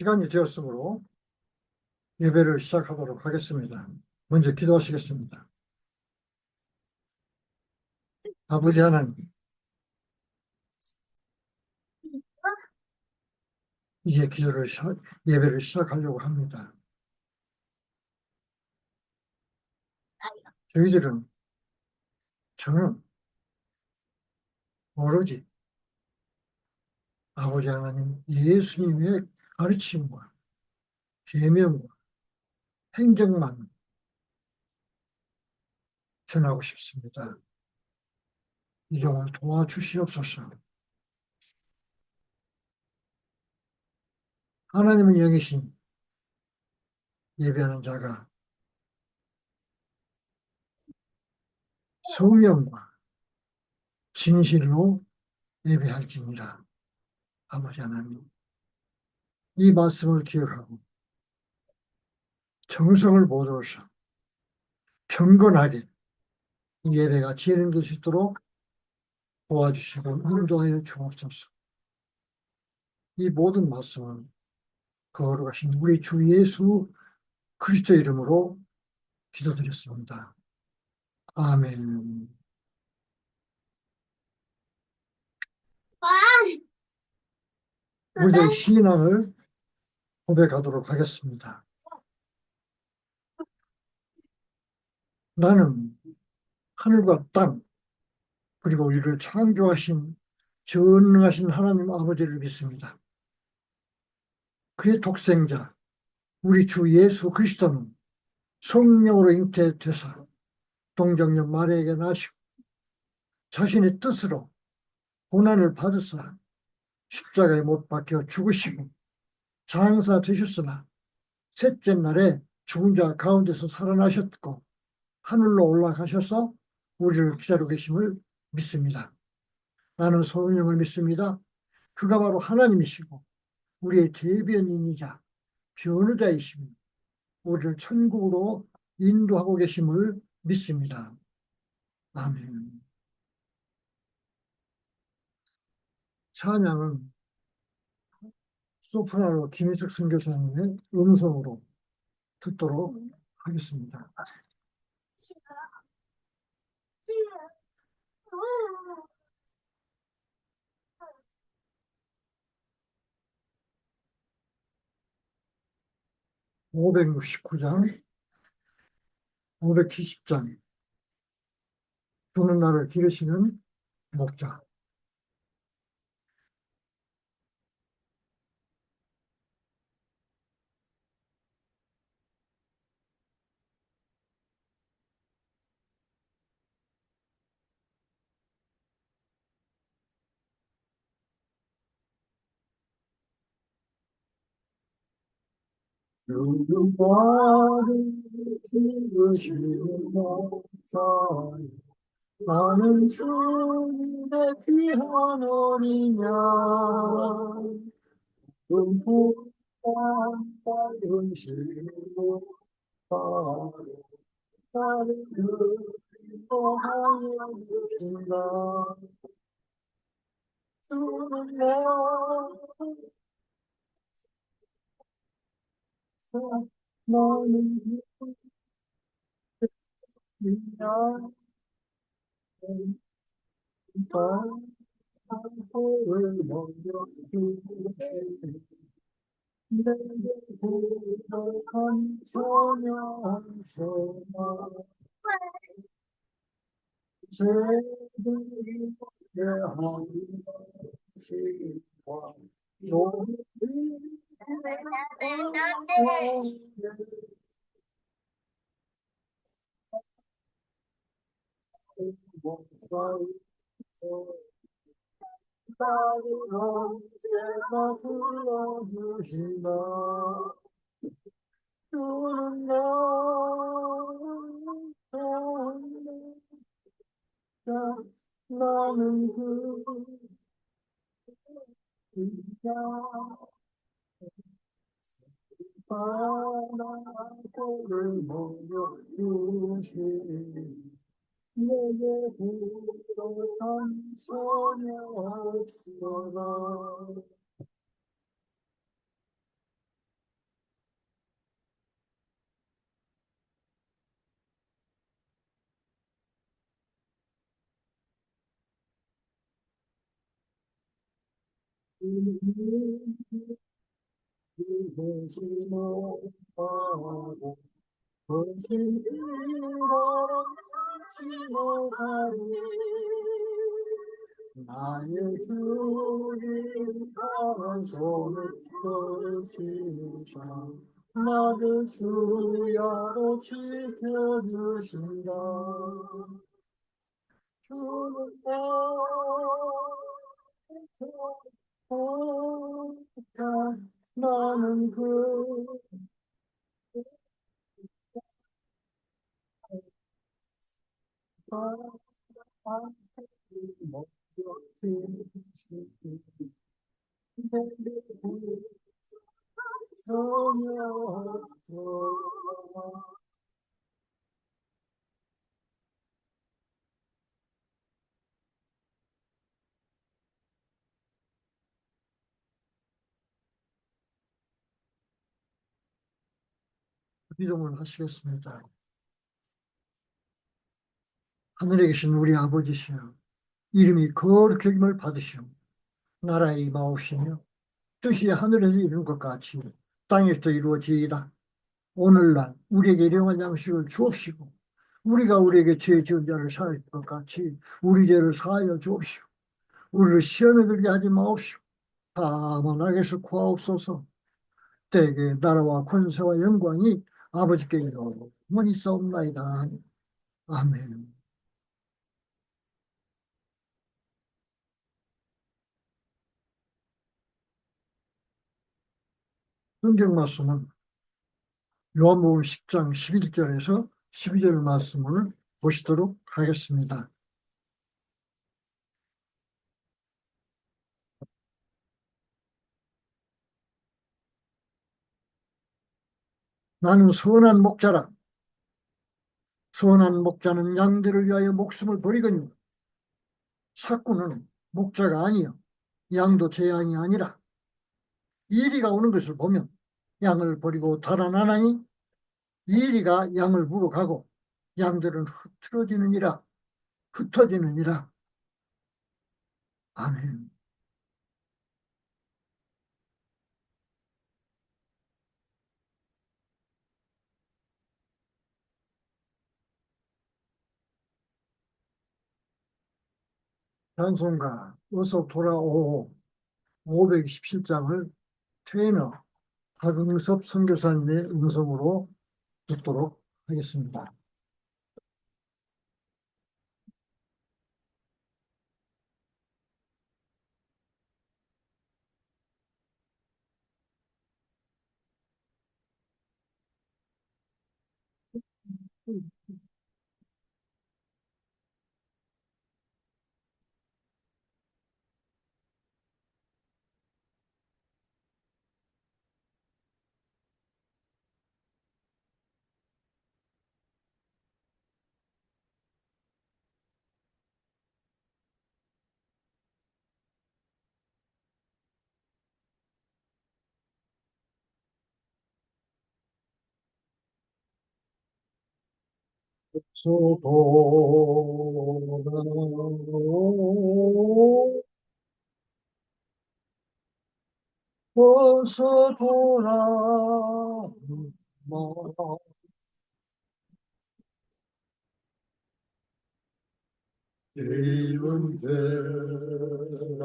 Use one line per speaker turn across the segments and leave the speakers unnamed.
시간이 되었으므로 예배를 시작하도록 하겠습니다. 먼저 기도하시겠습니다. 아버지 하나님, 이제 예배를 시작하려고 합니다. 저는 오로지 아버지 하나님 예수님의 가르침과 계명과 행정만 전하고 싶습니다. 이 점을 도와주시옵소서. 하나님은 영이신 예배하는 자가 성령과 진실로 예배할지니라. 아버지 하나님, 이 말씀을 기억하고 정성을 보여서 경건하게 예배가 진행될 수 있도록 도와주시고 인도하여 주옵소서. 이 모든 말씀은 거룩하신 우리 주 예수 그리스도 이름으로 기도드렸습니다. 아멘. 우리의 신앙을 고백하도록 하겠습니다. 나는 하늘과 땅 그리고 우리를 창조하신 전능하신 하나님 아버지를 믿습니다. 그의 독생자 우리 주 예수 그리스도는 성령으로 잉태되사 동정녀 마리아에게 나시고 자신의 뜻으로 고난을 받으사 십자가에 못 박혀 죽으시고 장사되셨으나 셋째 날에 죽은 자 가운데서 살아나셨고 하늘로 올라가셔서 우리를 기다리고 계심을 믿습니다. 나는 성령을 믿습니다. 그가 바로 하나님이시고 우리의 대변인이자 변호자이시며 우리를 천국으로 인도하고 계심을 믿습니다. 아멘. 찬양은 소프라노 김희석 선교사님의 음성으로 듣도록 하겠습니다. 569장, 570장, 주는 날을 기르시는 목자. 누구와를 지으시는 목자. 나는 주님의 귀한 어린 양. 음부한 밝은 실로 나를 인도하여 주신다. 주는 나는 그냥 바보를 먹여 주시네. 내게 부족한 소녀 소망 죄들이 대하는 시와 노를 나를 언제나 불러주신다. 주는 나는 그냥 바라보를 먹여 주시니 내게 부족한 소녀 없어라. 못하고 거칠기로 삼지 못하니 나의 주님과 손을 펴시사 나를 주야로 지켜주신다. 주는 나의 나는 그 기도를 하시겠습니다. 하늘에 계신 우리 아버지시여, 이름이 거룩히 여김을 받으시오. 나라에 임하옵시며 뜻이 하늘에서 이룬 것 같이 땅에서도 이루어지이다. 오늘날 우리에게 일용할 양식을 주옵시고 우리가 우리에게 죄 지은 자를 사할 것 같이 우리 죄를 사하여 주옵시오. 우리를 시험에 들게 하지 마옵시오. 다만 악에서 구하옵소서. 때에게 나라와 권세와 영광이 아버지께 영원히 있사옵나이다. 아멘. 성경 말씀은 요한복음 10장 11절에서 12절 말씀을 보시도록 하겠습니다. 나는 선한 목자라. 선한 목자는 양들을 위하여 목숨을 버리거니와 삭구는 목자가 아니요 양도 제 양이 아니라 이리가 오는 것을 보면 양을 버리고 달아나나니 이리가 양을 물어가고 양들은 흩어지느니라. 아멘. 찬송가 어서 돌아오 527장을 테너 박응섭 선교사님의 음성으로 듣도록 하겠습니다. 어서 돌아오 어서 돌아오 이룬 데라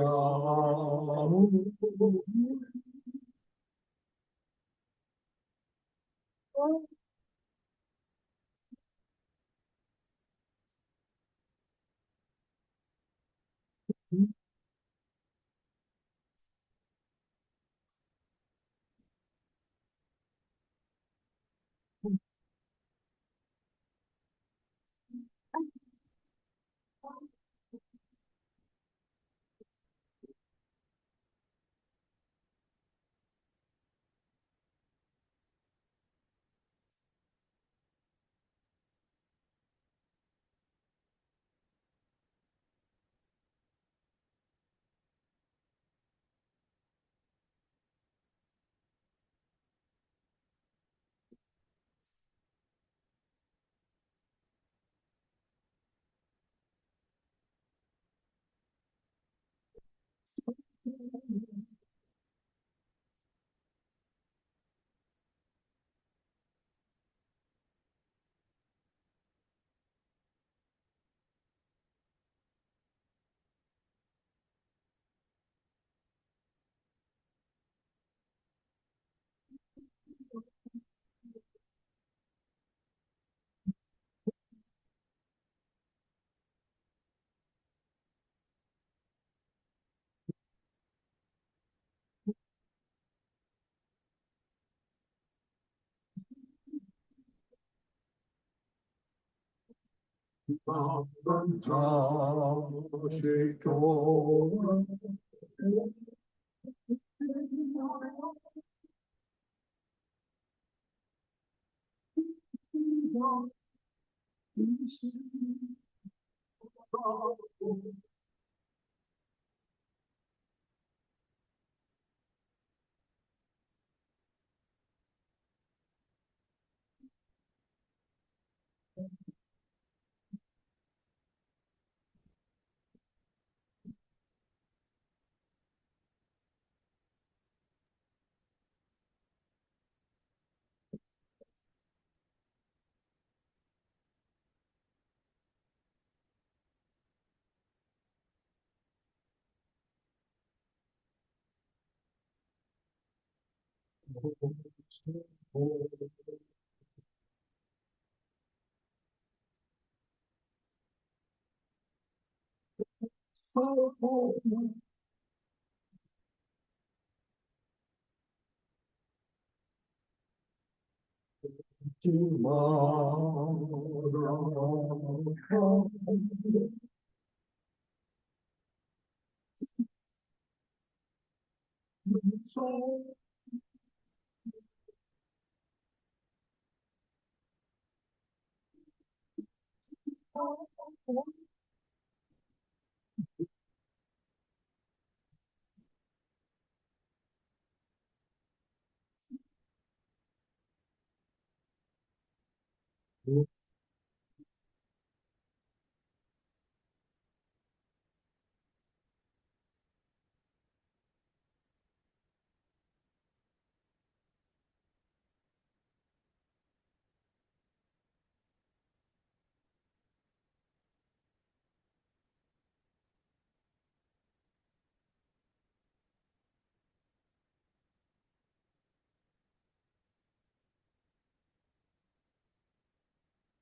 나는 아직도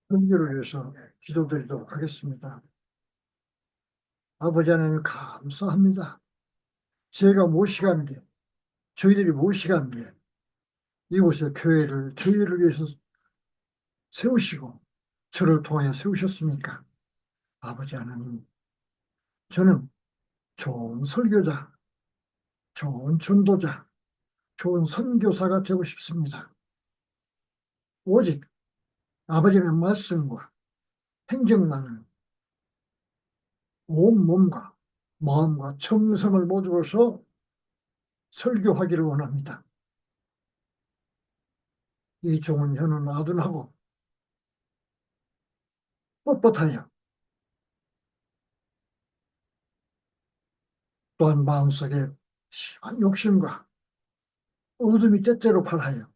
선교를 위해서 기도드리도록 하겠습니다. 아버지 하나님 감사합니다. 제가 못 시간 게 저희들이 못 시간 게 이곳에 교회를 저희를 위해서 세우시고 저를 통하여 세우셨습니까? 아버지 하나님, 저는 좋은 설교자, 좋은 전도자, 좋은 선교사가 되고 싶습니다. 오직 아버지의 말씀과 행정만을 온 몸과 마음과 정성을 모두어서 설교하기를 원합니다. 이 종은 혀는 아둔하고 뻣뻣하여 또한 마음속에 심한 욕심과 어둠이 때때로 발하여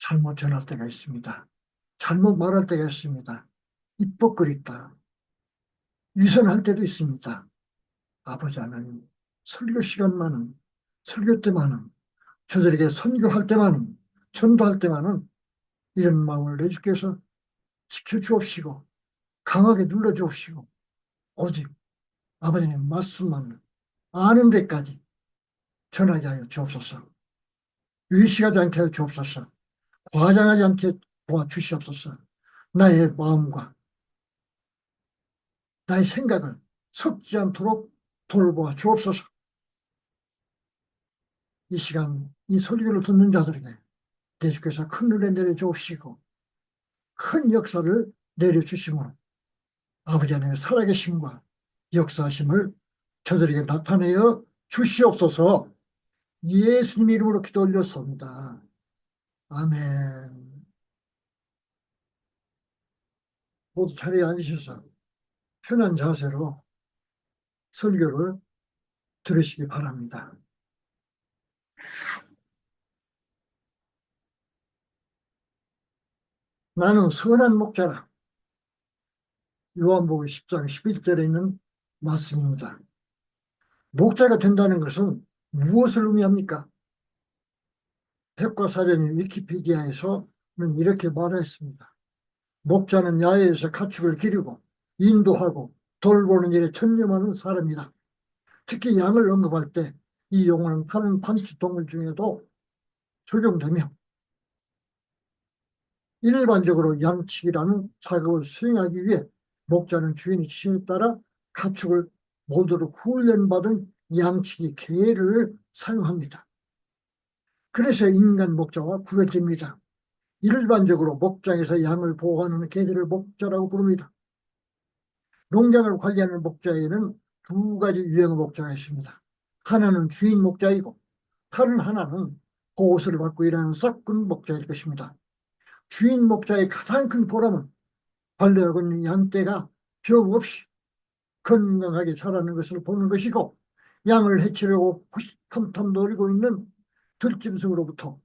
잘못 전할 때가 있습니다. 잘못 말할 때가 있습니다. 입벅거리다 위선할 때도 있습니다. 아버지 하나님, 설교 시간만은, 설교 때만은, 저들에게 선교할 때만은, 전도할 때만은 이런 마음을 내 주께서 지켜주옵시고 강하게 눌러주옵시고 오직 아버지님 말씀만 아는 데까지 전하게 하여 주옵소서. 의식하지 않게 하여 주옵소서. 과장하지 않게 도와주시옵소서. 나의 마음과 나의 생각을 섞지 않도록 돌보아 주옵소서. 이 시간 이 설교를 듣는 자들에게 대주께서 큰 은혜 내려주옵시고 큰 역사를 내려주심으로 아버지 하나님의 살아계심과 역사하심을 저들에게 나타내어 주시옵소서. 예수님 이름으로 기도 올렸습니다. 아멘. 모두 자리에 앉으셔서 편한 자세로 설교를 들으시기 바랍니다. 나는 선한 목자라. 요한복음 10장 11절에 있는 말씀입니다. 목자가 된다는 것은 무엇을 의미합니까? 백과사전 위키피디아에서는 이렇게 말했습니다. 목자는 야외에서 가축을 기르고 인도하고 돌보는 일에 천념하는 사람이다. 특히 양을 언급할 때 이 용어는 다른 판치 동물 중에도 적용되며 일반적으로 양측이라는 작업을 수행하기 위해 목자는 주인의 지시에 따라 가축을 모도록 훈련받은 양치기 개를 사용합니다. 그래서 인간 목자와 구별됩니다. 일반적으로 목장에서 양을 보호하는 개들을 목자라고 부릅니다. 농장을 관리하는 목자에는 두 가지 유형의 목자가 있습니다. 하나는 주인 목자이고 다른 하나는 보호수를 받고 일하는 싹군 목자일 것입니다. 주인 목자의 가장 큰 보람은 관리하고 있는 양떼가 병 없이 건강하게 자라는 것을 보는 것이고, 양을 해치려고 호시탐탐 노리고 있는 들짐승으로부터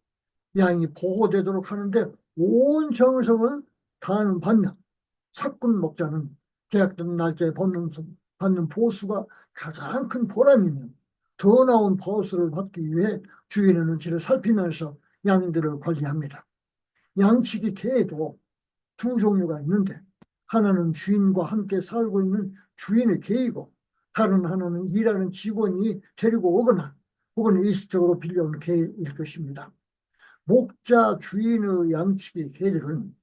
양이 보호되도록 하는데 온 정성을 다하는 반면, 삭군 목자는 계약된 날짜에 받는 보수가 가장 큰 보람이며, 더 나은 보수를 받기 위해 주인의 눈치를 살피면서 양들을 관리합니다. 양치기 개에도 두 종류가 있는데, 하나는 주인과 함께 살고 있는 주인의 개이고, 다른 하나는 일하는 직원이 데리고 오거나 혹은 일시적으로 빌려온 개일 것입니다. 목자 주인의 양치기 개들은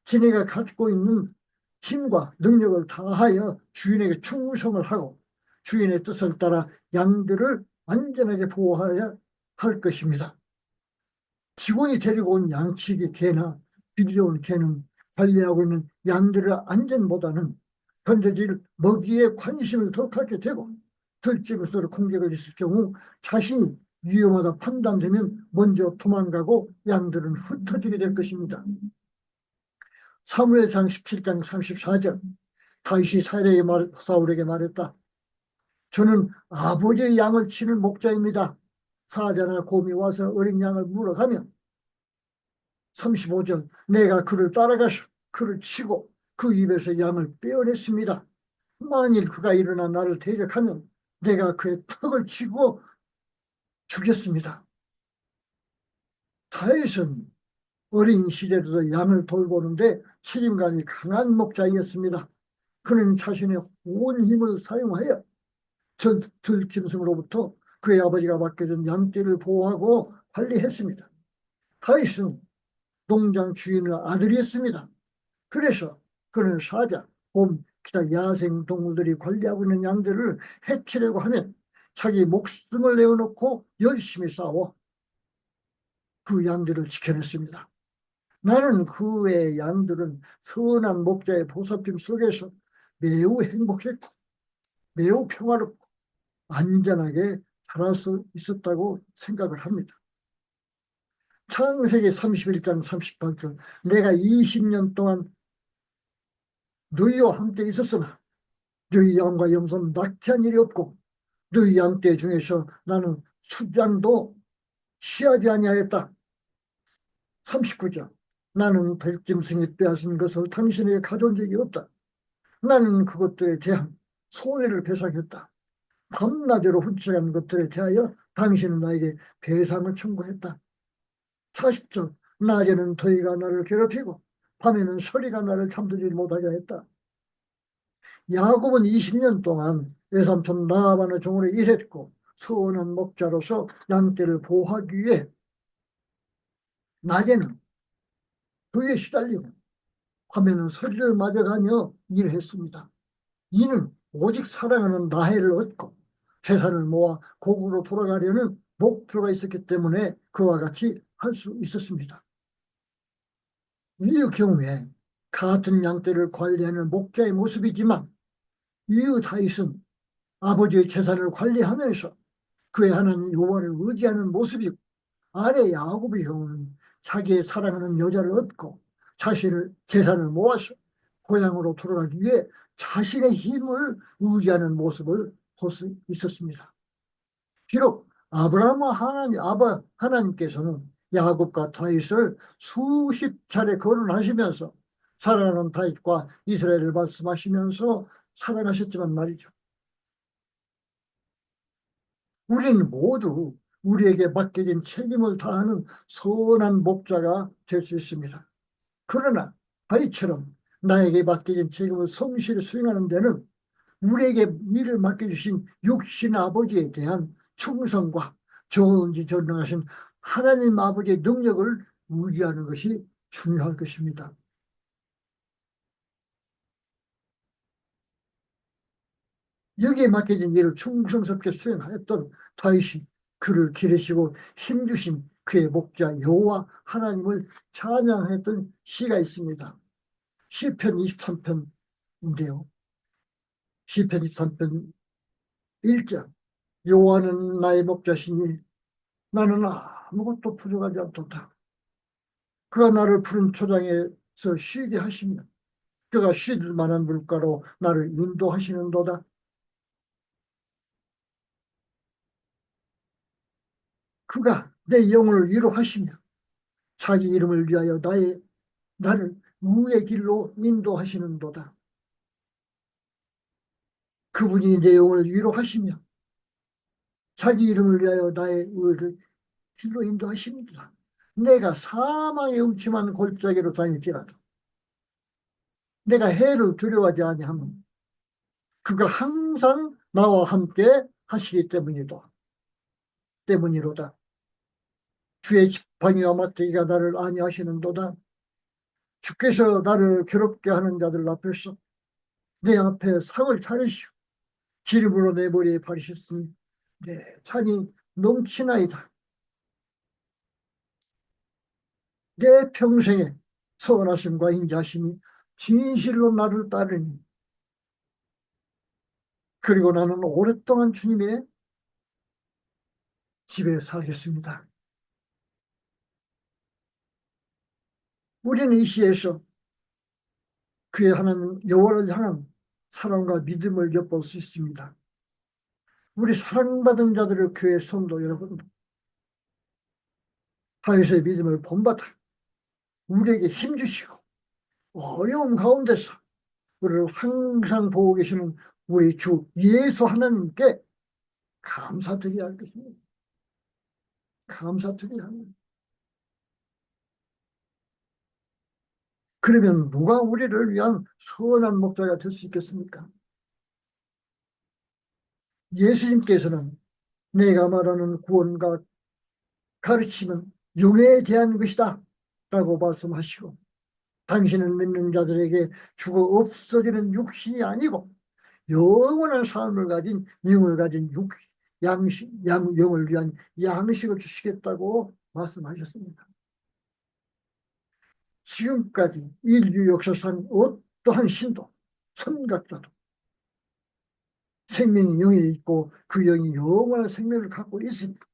지네가 갖고 있는 힘과 능력을 다하여 주인에게 충성을 하고 주인의 뜻을 따라 양들을 안전하게 보호해야 할 것입니다. 직원이 데리고 온 양치기 개나 빌려온 개는 관리하고 있는 양들의 안전보다는 던져질 먹이에 관심을 더 갖게 되고, 들짐승으로 공격을 있을 경우 자신이 위험하다 판단되면 먼저 도망가고 양들은 흩어지게 될 것입니다. 사무엘상 17장 34절, 다윗이 사울에게 말했다. 저는 아버지의 양을 치는 목자입니다. 사자나 곰이 와서 어린 양을 물어가면 35절, 내가 그를 따라가서 그를 치고 그 입에서 양을 빼어냈습니다. 만일 그가 일어나 나를 대적하면 내가 그의 턱을 치고 죽였습니다. 다윗은 어린 시절에도 양을 돌보는데 책임감이 강한 목자이었습니다. 그는 자신의 온 힘을 사용하여 들짐승으로부터 그의 아버지가 맡겨준 양떼를 보호하고 관리했습니다. 다윗은 농장 주인의 아들이었습니다. 그래서 그는 사자, 곰, 기타 야생 동물들이 관리하고 있는 양들을 해치려고 하면 자기 목숨을 내어놓고 열심히 싸워 그 양들을 지켜냈습니다. 나는 그 외의 양들은 선한 목자의 보살핌 속에서 매우 행복했고 매우 평화롭고 안전하게 자랄 수 있었다고 생각을 합니다. 창세기 31장 38절, 내가 20년 동안 너희와 함께 있었으나 너희 양과 염소는 낙태한 일이 없고 너희 양떼 중에서 나는 수장도 취하지 아니하였다. 39절, 나는 들짐승이 빼앗은 것을 당신에게 가져온 적이 없다. 나는 그것들에 대한 손해를 배상했다. 밤낮으로 훔쳐간 것들에 대하여 당신은 나에게 배상을 청구했다. 40절, 낮에는 더위가 나를 괴롭히고 밤에는 서리가 나를 잠들지 못하게 했다. 야곱은 20년 동안 외삼촌 라반의 종으로 일했고 선한 목자로서 양떼를 보호하기 위해 낮에는 더위에 시달리고 밤에는 서리를 맞아가며 일했습니다. 이는 오직 사랑하는 라헬을 얻고 재산을 모아 고국으로 돌아가려는 목표가 있었기 때문에 그와 같이 할 수 있었습니다. 이 경우에 같은 양떼를 관리하는 목자의 모습이지만 이후 다윗은 아버지의 재산을 관리하면서 그의 하나님 여호와를 의지하는 모습이고, 아내 야곱의 경우는 자기의 사랑하는 여자를 얻고 자신의 재산을 모아서 고향으로 돌아가기 위해 자신의 힘을 의지하는 모습을 볼 수 있었습니다. 비록 아브라함과 하나님께서는 야곱과 다윗을 수십 차례 거론하시면서 사랑하는 다윗과 이스라엘을 말씀하시면서 사랑하셨지만 말이죠. 우리는 모두 우리에게 맡겨진 책임을 다하는 선한 목자가 될 수 있습니다. 그러나 다윗처럼 나에게 맡겨진 책임을 성실히 수행하는 데는 우리에게 일을 맡겨주신 육신 아버지에 대한 충성과 전지전능하신 하나님 아버지의 능력을 의지하는 것이 중요할 것입니다. 여기에 맡겨진 일을 충성스럽게 수행하였던 다윗이 그를 기르시고 힘주신 그의 목자 여호와 하나님을 찬양했던 시가 있습니다. 시편 23편인데요. 시편 23편 1절 여호와는 나의 목자시니 나는 아무것도 부족하지 않도다. 그가 나를 푸른 초장에서 쉬게 하시며 그가 쉴 만한 물가로 나를 인도하시는도다. 그가 내 영혼을 위로하시며 자기 이름을 위하여 나를 의의 길로 인도하시는도다. 그분이 내 영혼을 위로하시며 자기 이름을 위하여 나의 의를 길로 인도하시는도다. 내가 사망의 음침한 골짜기로 다닐지라도 내가 해를 두려워하지 아니하면 그가 항상 나와 함께 하시기 때문이로다. 주의 지팡이와 마태기가 나를 안위하시는도다. 주께서 나를 괴롭게 하는 자들 앞에서 내 앞에 상을 차리시고 기름으로 내 머리에 바르셨으니 내 잔이 넘치나이다. 내 평생에 선하심과 인자심이 진실로 나를 따르니 그리고 나는 오랫동안 주님의 집에 살겠습니다. 우리는 이 시에서 그의 하나님 여호와를 향한 사랑과 믿음을 엿볼 수 있습니다. 우리 사랑받은 자들의 교회 성도 여러분, 다윗의 믿음을 본받아 우리에게 힘주시고 어려움 가운데서 우리를 항상 보고 계시는 우리 주 예수 하나님께 감사드려야 할 것입니다. 감사드려야 합니다. 그러면 누가 우리를 위한 선한 목자가 될 수 있겠습니까? 예수님께서는 내가 말하는 구원과 가르침은 영에 대한 것이다 라고 말씀하시고 당신은 믿는 자들에게 죽어 없어지는 육신이 아니고 영원한 삶을 가진 영을 가진 영을 위한 양식을 주시겠다고 말씀하셨습니다. 지금까지 인류 역사상 어떠한 신도 선각자도 생명이 영에 있고 그 영이 영원한 생명을 갖고 있습니다.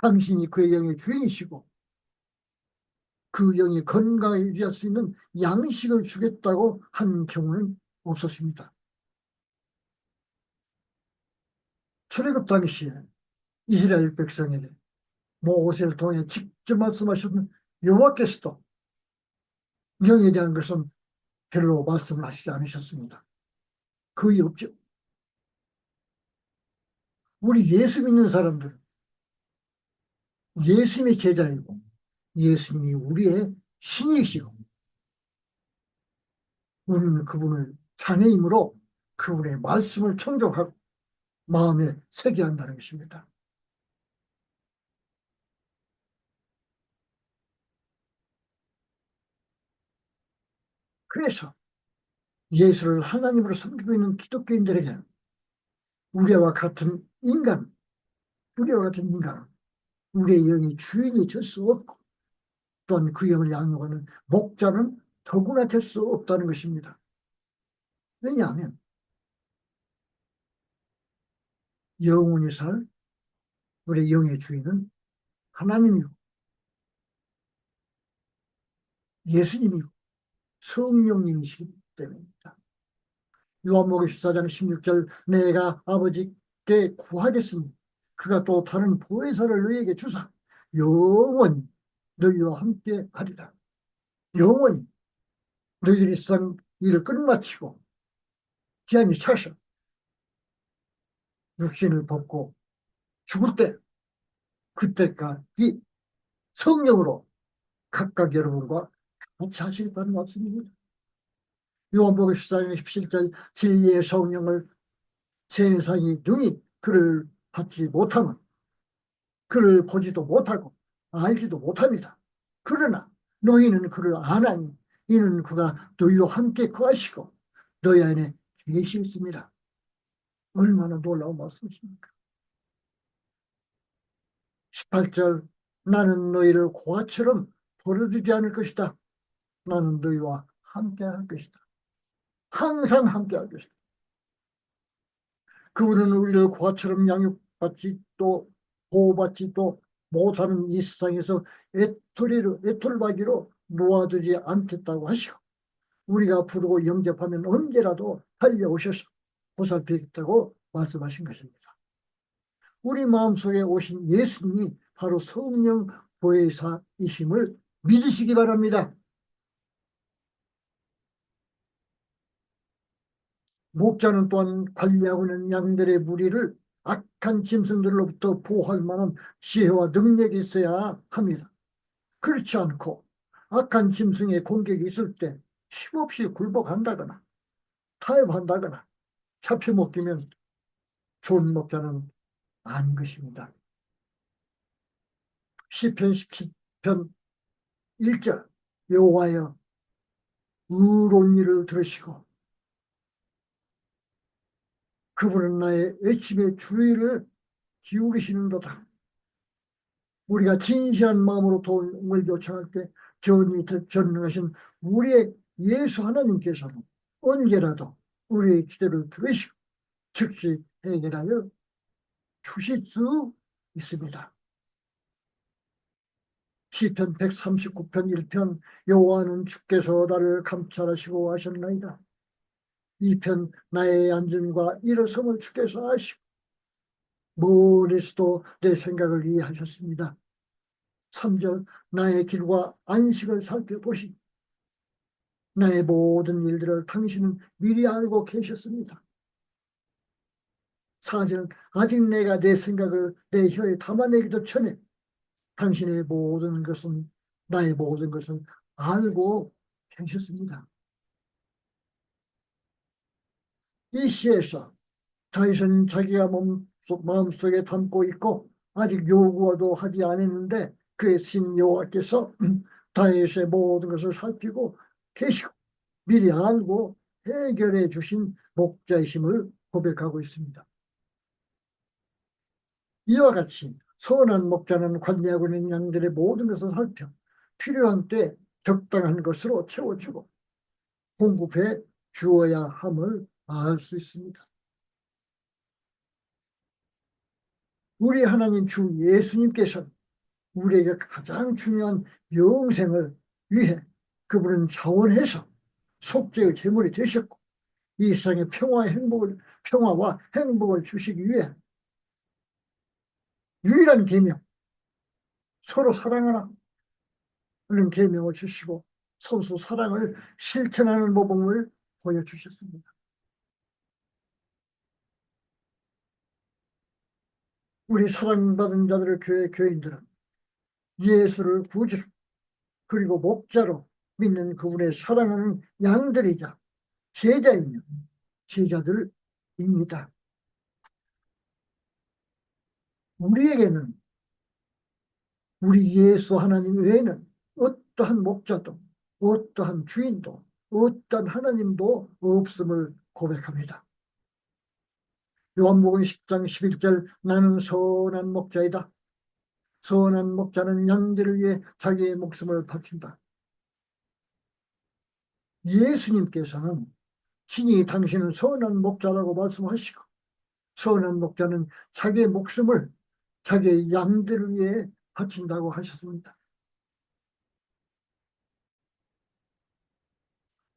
당신이 그의 영의 주인이시고 그 영이 건강하게 유지할 수 있는 양식을 주겠다고 한 경우는 없었습니다. 출애굽 당시에 이스라엘 백성에게 모세를 통해 직접 말씀하셨던 여호와께서도 영에 대한 것은 별로 말씀을 하시지 않으셨습니다. 거의 없죠. 우리 예수 믿는 사람들, 예수님의 제자이고 예수님이 우리의 신이시고 우리는 그분을 자녀이므로 그분의 말씀을 청종하고 마음에 새겨야 한다는 것입니다. 그래서 예수를 하나님으로 섬기고 있는 기독교인들에게는 우리와 같은 인간, 우리와 같은 인간은 우리의 영이 주인이 될 수 없고 또한 그 영을 양육하는 목자는 더구나 될 수 없다는 것입니다. 왜냐하면 영원히 살 우리 영의 주인은 하나님이고 예수님이고 성령님이시기 때문입니다. 요한복음 14장 16절 내가 아버지께 구하겠으니 그가 또 다른 보혜사를 너희에게 주사 영원히 너희와 함께 하리라. 영원히 너희들이 상 일을 끝마치고 기한이 차서 육신을 벗고 죽을 때 그때까지 성령으로 각각 여러분과 같이 하시겠다는 말씀입니다. 요한복음 14장 17절 진리의 성령을 세상이 능히 그를 받지 못하면 그를 보지도 못하고 알지도 못합니다. 그러나 너희는 그를 아나니 이는 그가 너희와 함께 거하시고 너희 안에 계시습니다. 얼마나 놀라운 말씀이십니까? 18절 나는 너희를 고아처럼 버려두지 않을 것이다. 나는 너희와 함께 할 것이다. 항상 함께 할 것이다. 그분은 우리를 고아처럼 양육받지 또 보호받지 또 못하는 이 세상에서 애톨박이로 놓아두지 않겠다고 하시고 우리가 부르고 영접하면 언제라도 달려오셔서 보살피겠다고 말씀하신 것입니다. 우리 마음속에 오신 예수님이 바로 성령 보혜사이심을 믿으시기 바랍니다. 목자는 또한 관리하고 있는 양들의 무리를 악한 짐승들로부터 보호할 만한 지혜와 능력이 있어야 합니다. 그렇지 않고 악한 짐승의 공격이 있을 때 힘없이 굴복한다거나 타협한다거나 잡혀먹기면 좋은 목자는 아닌 것입니다. 시편 17편 1절 여호와여 의로운 일을 들으시고 그분은 나의 외침의 주의를 기울이시는도다. 우리가 진실한 마음으로 도움을 요청할 때 전능하신 우리의 예수 하나님께서는 언제라도 우리의 기도를 들으시고 즉시 해결하여 주실 수 있습니다. 시편 139편 1편 여호와는 주께서 나를 감찰하시고 하셨나이다. 2편 나의 안전과 일어섬을 주께서 아시고 멀리서도 내 생각을 이해하셨습니다. 3절 나의 길과 안식을 살펴보시고 나의 모든 일들을 당신은 미리 알고 계셨습니다. 4절 아직 내가 내 생각을 내 혀에 담아내기도 전에 당신의 모든 것은 나의 모든 것을 알고 계셨습니다. 이 시에서 다윗은 자기가 마음속에 담고 있고 아직 요구도 하지 않았는데 그의 신 여호와께서 다윗의 모든 것을 살피고 계시고 미리 알고 해결해 주신 목자이심을 고백하고 있습니다. 이와 같이 선한 목자는 관리하고 있는 양들의 모든 것을 살펴 필요한 때 적당한 것으로 채워주고 공급해 주어야 함을 알 수 있습니다. 우리 하나님 주 예수님께서는 우리에게 가장 중요한 영생을 위해 그분은 자원해서 속죄의 제물이 되셨고 이 세상에 평화와 행복을 주시기 위해 유일한 계명 서로 사랑하라 하는 계명을 주시고 선수 사랑을 실천하는 모범을 보여주셨습니다. 우리 사랑받은 자들의 교인들은 예수를 구주로 그리고 목자로 믿는 그분의 사랑하는 양들이자 제자이며 제자들입니다. 우리에게는 우리 예수 하나님 외에는 어떠한 목자도 어떠한 주인도 어떠한 하나님도 없음을 고백합니다. 요한복음 10장 11절 나는 선한 목자이다. 선한 목자는 양들을 위해 자기의 목숨을 바친다. 예수님께서는 친히 당신은 선한 목자라고 말씀하시고 선한 목자는 자기의 목숨을 자기의 양들을 위해 바친다고 하셨습니다.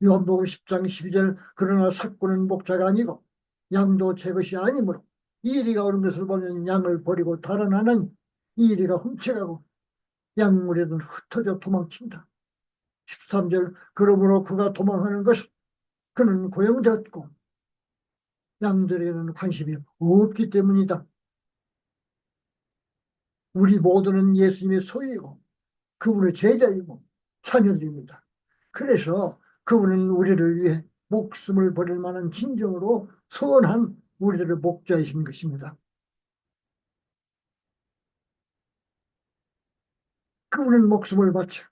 요한복음 10장 12절 그러나 삭구는 목자가 아니고 양도 제 것이 아니므로 이리가 오는 것을 보면 양을 버리고 달아나나니 이리가 훔쳐가고 양무리는 흩어져 도망친다. 13절 그러므로 그가 도망하는 것은 그는 고용되었고 양들에게는 관심이 없기 때문이다. 우리 모두는 예수님의 소유이고 그분의 제자이고 자녀들입니다. 그래서 그분은 우리를 위해 목숨을 버릴 만한 진정으로 선한 우리들의 목자이신 것입니다. 그분은 목숨을 바쳐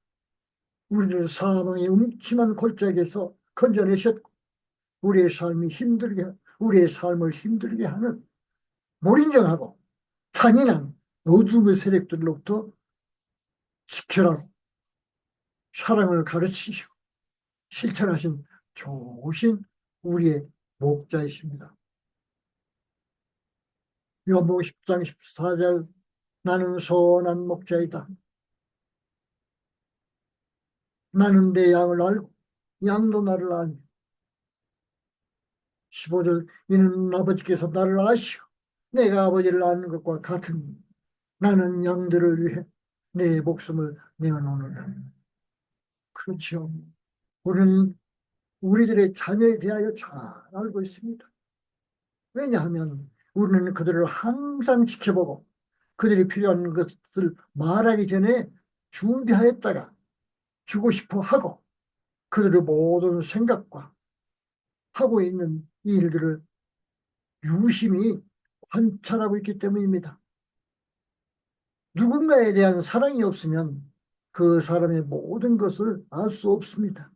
우리를 사망의 음침한 골짜기에서 건져내셨고 우리의 삶을 힘들게 하는 불인정하고 잔인한 어둠의 세력들로부터 지켜라고 사랑을 가르치시고 실천하신 좋으신 우리의 목자이십니다. 요한복음 10장 14절 나는 선한 목자이다. 나는 내 양을 알고 양도 나를 아니. 15절 이는 아버지께서 나를 아시고 내가 아버지를 아는 것과 같으니 나는 양들을 위해 내 목숨을 내어놓는다. 그렇죠. 우리는 우리들의 자녀에 대하여 잘 알고 있습니다. 왜냐하면 우리는 그들을 항상 지켜보고 그들이 필요한 것을 말하기 전에 준비하였다가 주고 싶어 하고 그들의 모든 생각과 하고 있는 이 일들을 유심히 관찰하고 있기 때문입니다. 누군가에 대한 사랑이 없으면 그 사람의 모든 것을 알 수 없습니다.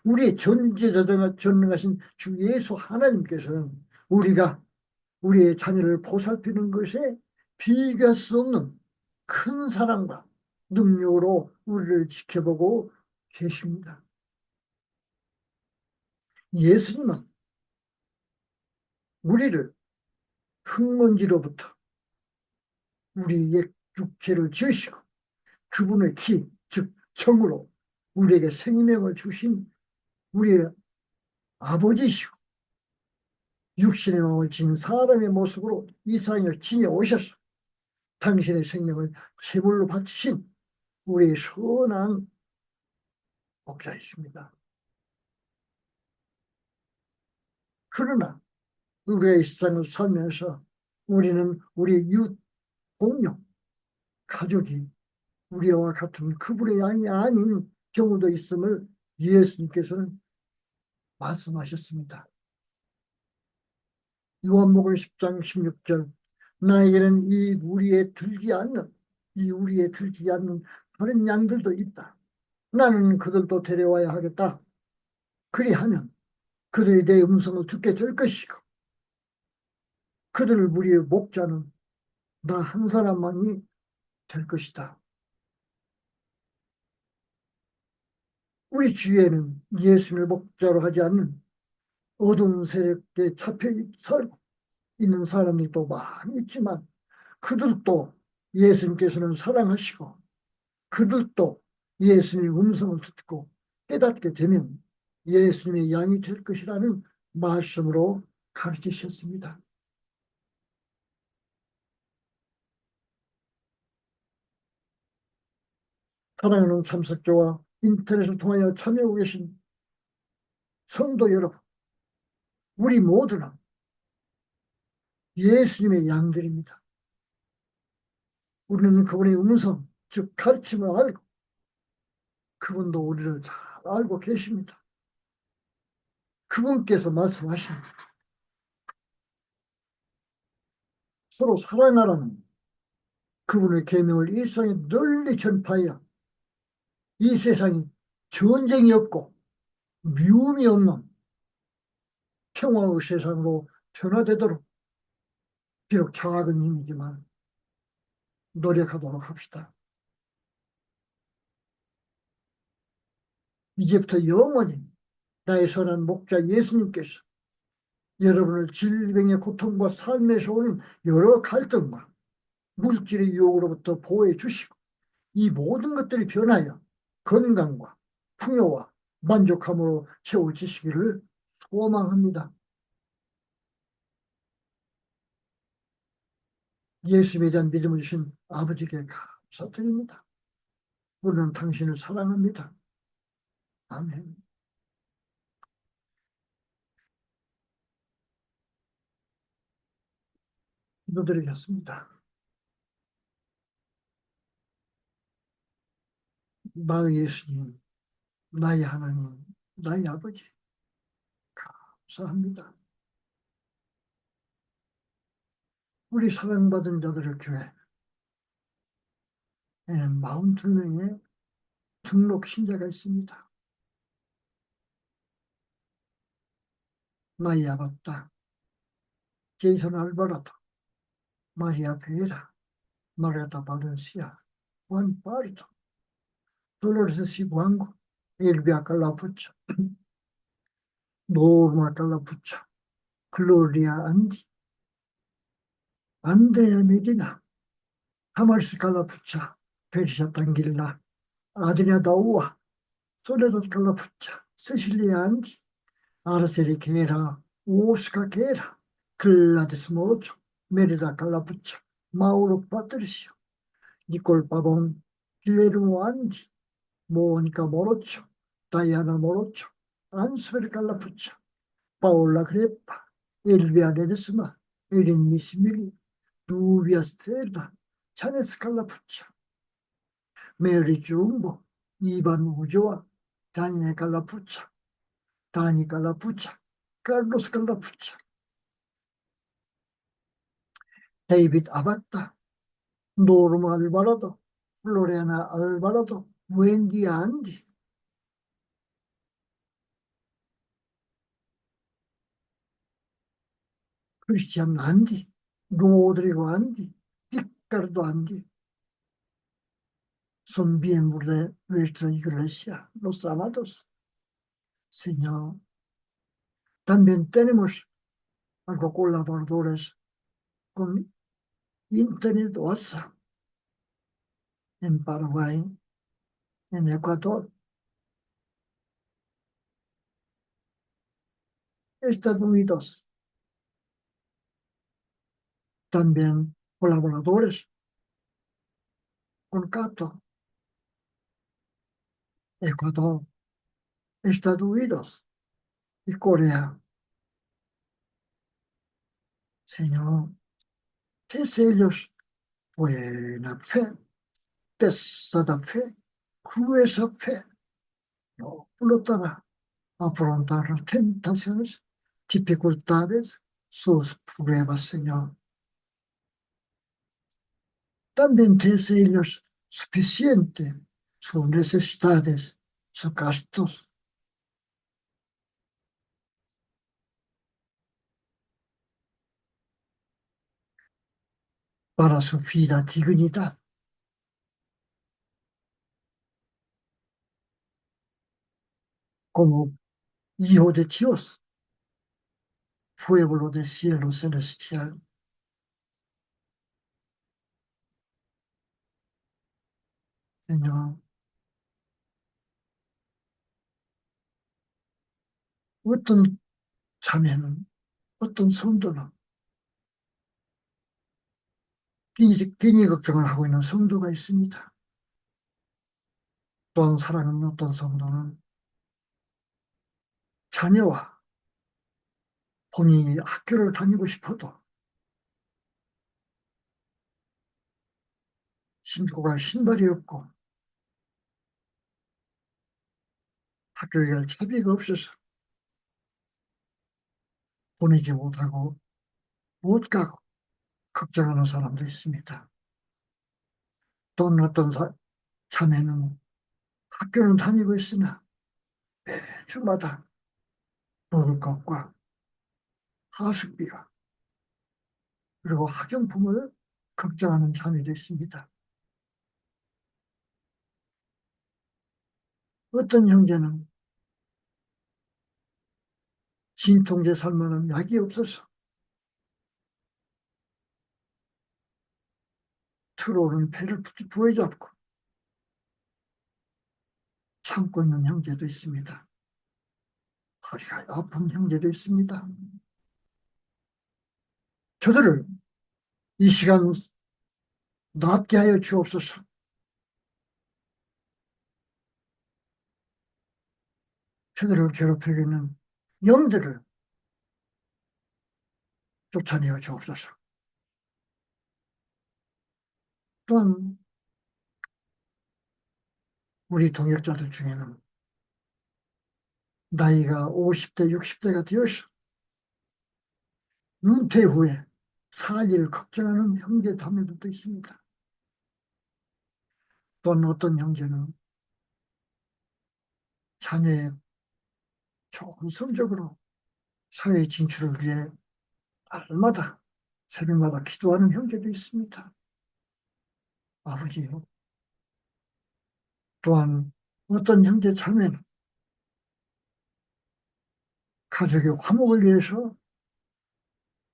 우리의 전능하신 주 예수 하나님께서는 우리가 우리의 자녀를 보살피는 것에 비교할 수 없는 큰 사랑과 능력으로 우리를 지켜보고 계십니다. 예수님은 우리를 흙먼지로부터 우리의 육체를 지으시고 그분의 키, 즉 정으로 우리에게 생명을 주신 우리의 아버지시고 육신의 마음을 지닌 사람의 모습으로 이 세상을 지내오셔서 당신의 생명을 제물로 바치신 우리의 선한 목자이십니다. 그러나 우리가 이 세상을 살면서 우리는 우리 이웃, 동료, 가족이 우리와 같은 그분의 양이 아닌 경우도 있음을 예수님께서는 말씀하셨습니다. 요한복음 10장 16절 나에게는 이 우리에 들지 않는 다른 양들도 있다. 나는 그들도 데려와야 하겠다. 그리하면 그들이 내 음성을 듣게 될 것이고 그들을 우리의 목자는 나 한 사람만이 될 것이다. 우리 주위에는 예수님을 목자로 하지 않는 어두운 세력에 잡혀 살고 있는 사람들도 많이 있지만 그들도 예수님께서는 사랑하시고 그들도 예수님의 음성을 듣고 깨닫게 되면 예수님의 양이 될 것이라는 말씀으로 가르치셨습니다. 사랑하는 참석자와 인터넷을 통하여 참여하고 계신 성도 여러분, 우리 모두는 예수님의 양들입니다. 우리는 그분의 음성, 즉 가르침을 알고 그분도 우리를 잘 알고 계십니다. 그분께서 말씀하십니다. 서로 사랑하라는 그분의 계명을 이 세상에 널리 전파하여 이 세상이 전쟁이 없고 미움이 없는 평화의 세상으로 변화되도록 비록 작은 힘이지만 노력하도록 합시다. 이제부터 영원히 나의 선한 목자 예수님께서 여러분을 질병의 고통과 삶에서 오는 여러 갈등과 물질의 유혹으로부터 보호해 주시고 이 모든 것들이 변하여 건강과 풍요와 만족함으로 채워지시기를 소망합니다. 예수님에 대한 믿음을 주신 아버지께 감사드립니다. 우리는 당신을 사랑합니다. 아멘. 기도드리겠습니다. 나의 예수님, 나의 하나님, 나의 아버지, 감사합니다. 우리 사랑받은 자들을 교회 에는 42명의 등록 신자가 있습니다. 마리아 박다, 제이슨 알바라토, 마리아 베라, 마르타 바렌시아, Juan Pardo, Dolores Siguango, Elvia Calapucha, Norma Calapucha, Gloria Andi, Andrea Medina, Tamars Calapucha, Persia Tangilla, Adria Daua, Soledad Calapucha, Cecilia Andi, Araceli Quera, Oscar Quera, Gladys Mocho, Merida Calapucha, Mauro Patricio, Nicole Pavón, Guillermo Andi, Mónica Morocho, Diana Morocho, Ansel Calapucha, Paola Crepa, Elvia Ledesma, Erin Mismili, Duvia Cerda, Chanes Calapucha, Mary Jumbo, Ivan Ulloa, Tania Calapucha, Tani Calapucha, Carlos Calapucha, David Abata, Norma Alvarado, Lorena Alvarado, Wendy Andy, Cristian Andy, Rodrigo Andy, Ricardo Andy, son miembros de nuestra iglesia, los amados. Señor, también tenemos algo colaboradores con Internet OASA en Paraguay, en Ecuador, Estados Unidos. También colaboradores con Cato, Ecuador, Estados Unidos y Corea. Señor, ellos buena fe, pesada fe, gruesa fe, no flotará afrontar las tentaciones, dificultades, sus pruebas, Señor. También ellos suficiente sus necesidades, sus gastos, para su vida dignidad como hijo de Dios, pueblo del cielo celestial. Señor, 어떤 자매는, 어떤 성도는 끼니 걱정을 하고 있는 성도가 있습니다. 또한 사랑하는 어떤 성도는 자녀와 본인이 학교를 다니고 싶어도 신고 갈 신발이 없고 학교에 갈 차비가 없어서 보내지 못하고 못 가고 걱정하는 사람도 있습니다. 또 어떤 자매는 학교는 다니고 있으나 매주마다 먹을 것과 하숙비와 그리고 학용품을 걱정하는 자매도 있습니다. 어떤 형제는 진통제 살 만한 약이 없어서 들어오는 배를 부여잡고 참고 있는 형제도 있습니다. 허리가 아픈 형제도 있습니다. 저들을 이 시간 낫게 하여 주옵소서. 저들을 괴롭히고 있는 영들을 쫓아내어 주옵소서. 또한 우리 동역자들 중에는 나이가 50대, 60대가 되어서 은퇴 후에 살 일을 걱정하는 형제 자매들도 있습니다. 또는 어떤 형제는 자녀의 좋은 성적으로 사회 진출을 위해 날마다 새벽마다 기도하는 형제도 있습니다. 아버지요. 또한 어떤 형제 자매는 가족의 화목을 위해서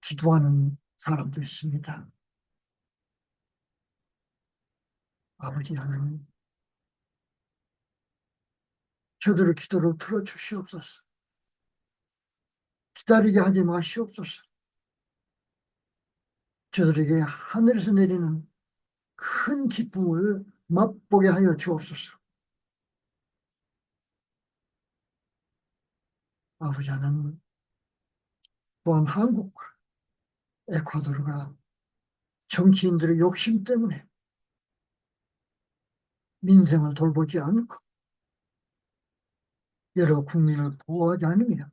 기도하는 사람도 있습니다. 아버지 하나님, 저들의 기도를 들어주시옵소서. 기다리게 하지 마시옵소서. 저들에게 하늘에서 내리는 큰 기쁨을 맛보게 하여 주옵소서. 아버지 하나님, 또한 한국과 에콰도르가 정치인들의 욕심 때문에 민생을 돌보지 않고 여러 국민을 보호하지 않으며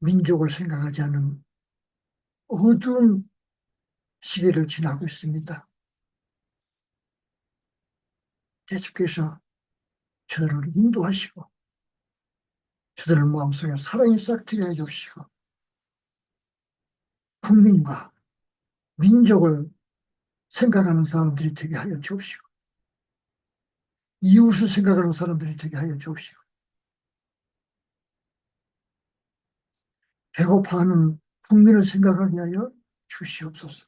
민족을 생각하지 않은 어두운 시기를 지나고 있습니다. 계속해서 저를 인도하시고 저들 마음속에 사랑이 싹트게 해주시고 국민과 민족을 생각하는 사람들이 되게 하여 주옵시고 이웃을 생각하는 사람들이 되게 하여 주옵시고 배고파하는 국민을 생각하게 하여 주시옵소서.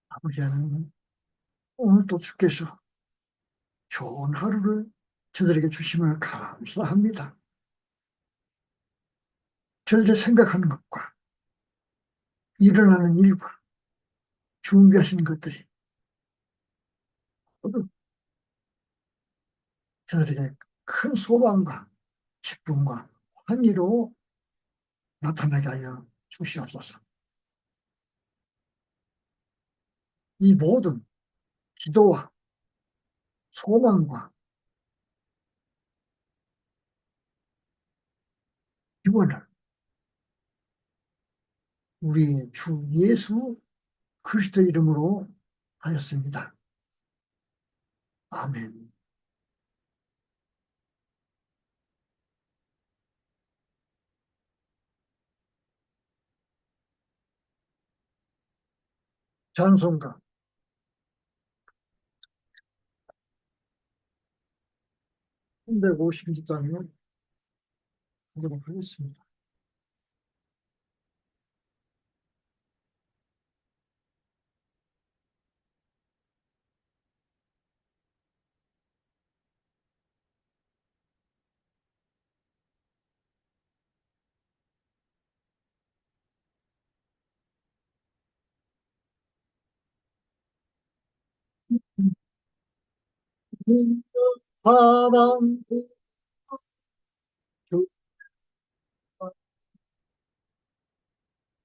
아버지 하나님, 오늘 또 주께서 좋은 하루를 저들에게 주심을 감사합니다. 저들이 생각하는 것과 일어나는 일과 준비하신 것들이 모두 저들에게 큰 소망과 기쁨과 환희로 나타나게 하여 주시옵소서. 이 모든 기도와 소망과 기원을 우리 주 예수 그리스도 이름으로 하였습니다. 아멘. 찬송가 350장을 하도록 하겠습니다. 사랑 주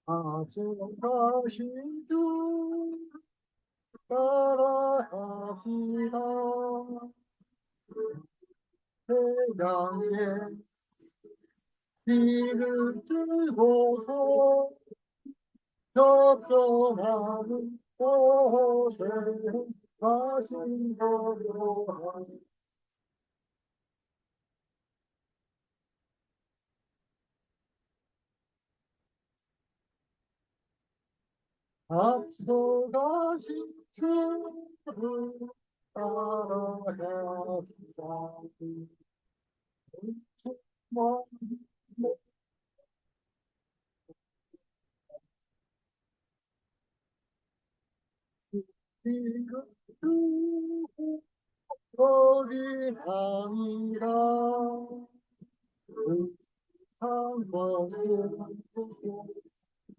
아직까신 주 따라합시다. 태양의 비를 들고서 적정하는 곳에 가신 거로 앞서가신 주를 따라갑니다. 거기 아니라 상관없고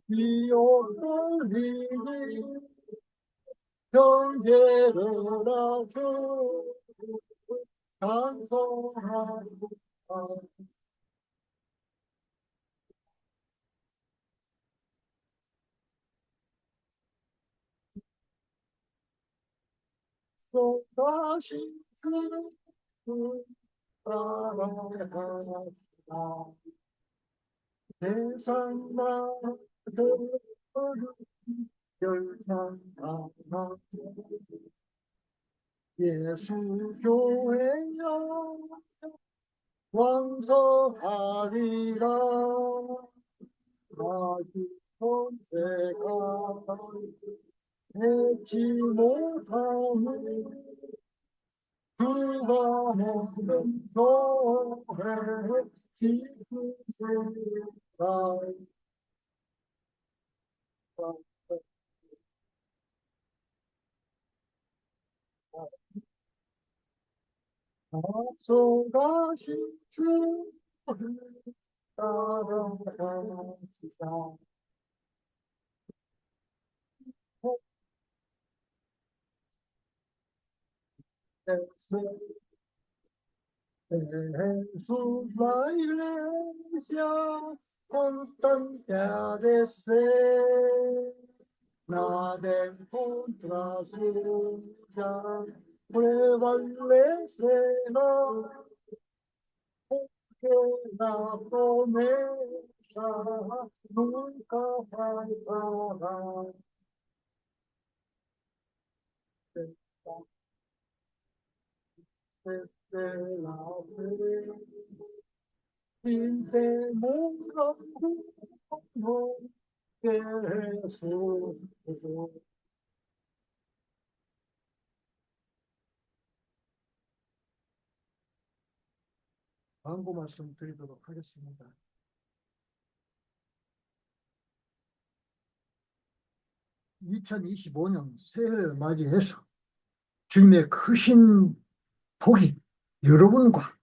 비옥 떨리니 경계를 아주 찬송하고 쏟아신 주를 따라갑니다. 세상 나를 열창하나 예수교회여 왕성하리라. 아직 권세가 되지 못하는 그가 먹는 교회 지키시라. 앞서가신 주 따라갑시다. Jesús, la iglesia constante ha de ser, nada en contra suya prevalecerá, porque la promesa nunca faltará. Desde la fe, sin temor alguno, que Jesús. 광고 말씀 드리도록 하겠습니다. 2025년 새해를 맞이해서 주님의 크신 복이 여러분과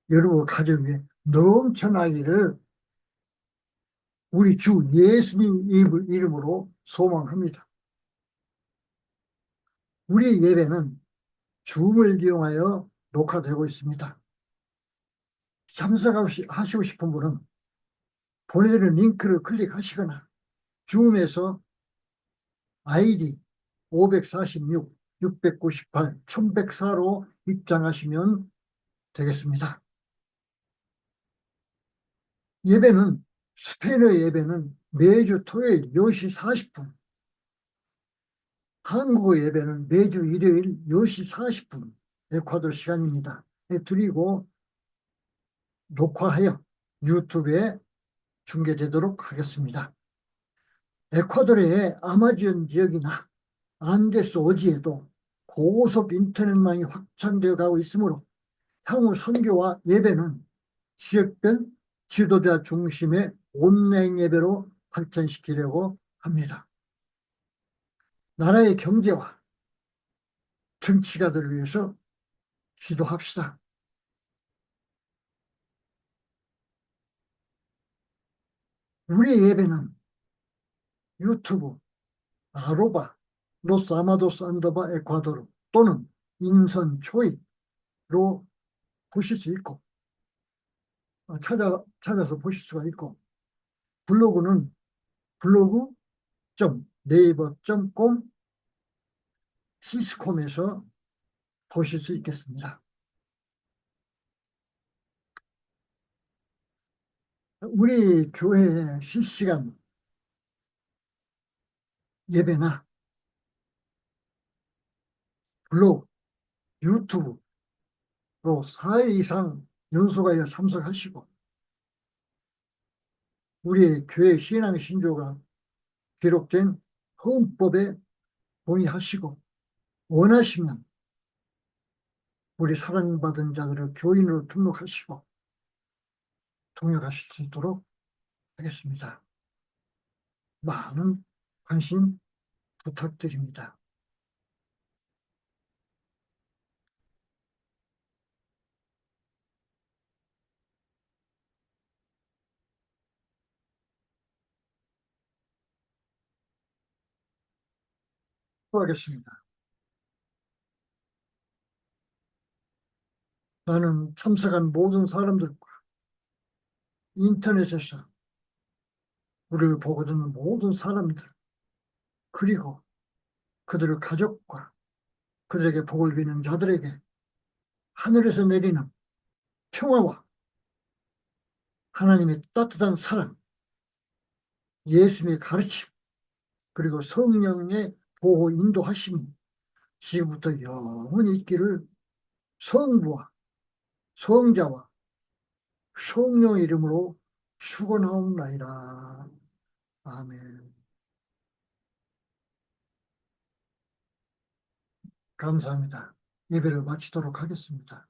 여러분 가정 위에 넘쳐나기를 우리 주 예수님 이름으로 소망합니다. 우리의 예배는 줌을 이용하여 녹화되고 있습니다. 참석하시고 싶은 분은 보내드리는 링크를 클릭하시거나 줌에서 아이디 546, 698, 1104로 입장하시면 되겠습니다. 예배는 스페인어 예배는 매주 토요일 10시 40분, 한국어 예배는 매주 일요일 10시 40분 에콰도르 시간입니다. 드리고 녹화하여 유튜브에 중계되도록 하겠습니다. 에콰도르의 아마존 지역이나 안데스 오지에도 고속 인터넷망이 확장되어 가고 있으므로 향후 선교와 예배는 지역별 지도자 중심의 온라인 예배로 발전시키려고 합니다. 나라의 경제와 정치가들을 위해서 기도합시다. 우리의 예배는 유튜브 아로바 로스 아마도스 안더바 에콰도르 또는 인선 초이로 보실 수 있고 찾아서 보실 수가 있고 블로그는 블로그.네이버.com 시스콤에서 보실 수 있겠습니다. 우리 교회의 실시간 예배나 블로그, 유튜브로 4일 이상 연속하여 참석하시고 우리의 교회 신앙 신조가 기록된 헌법에 동의하시고 원하시면 우리 사랑받은 자들을 교인으로 등록하시고 동역하실 수 있도록 하겠습니다. 많은 관심 부탁드립니다. 수고하겠습니다. 나는 참석한 모든 사람들과 인터넷에서 우리를 보고 듣는 모든 사람들 그리고 그들의 가족과 그들에게 복을 비는 자들에게 하늘에서 내리는 평화와 하나님의 따뜻한 사랑, 예수님의 가르침, 그리고 성령의 보호 인도하심이 지금부터 영원히 있기를 성부와 성자와 성령의 이름으로 축원하옵나이다. 아멘. 감사합니다. 예배를 마치도록 하겠습니다.